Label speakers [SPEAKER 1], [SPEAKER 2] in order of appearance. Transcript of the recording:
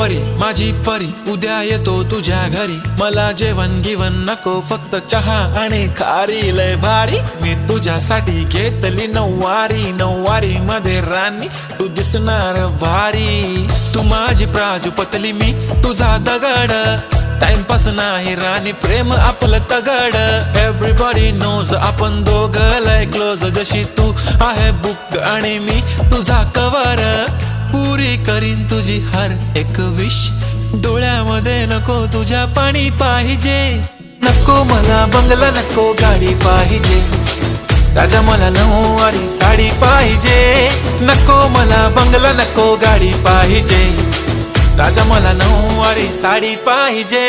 [SPEAKER 1] परी माझी परी उद्या येतो तुझ्या घरी, मला जेवण गिवण नको फक्त चहा आणि खारी, लय भारी मी तुझ्यासाठी घेतली नऊवारी, नऊवारी मध्ये राणी तू दिसणार भारी, तू माझी प्राजूपतली मी तुझा दगड, टाइमपास नाही राणी प्रेम आपलं तगड, एव्हरीबॉडी नोज आपण दोघं लय क्लोज, जशी तू आहे बुक आणि मी तुझा कवर, पुरी करीन तुझी हर एक विश, डोळ्यामध्ये नको तुझ्या पाणी पाहिजे, नको मला बंगला नको गाडी पाहिजे, राजा मला नऊवारी साडी पाहिजे, नको मला बंगला नको गाडी पाहिजे, राजा मला नऊवारी साडी पाहिजे।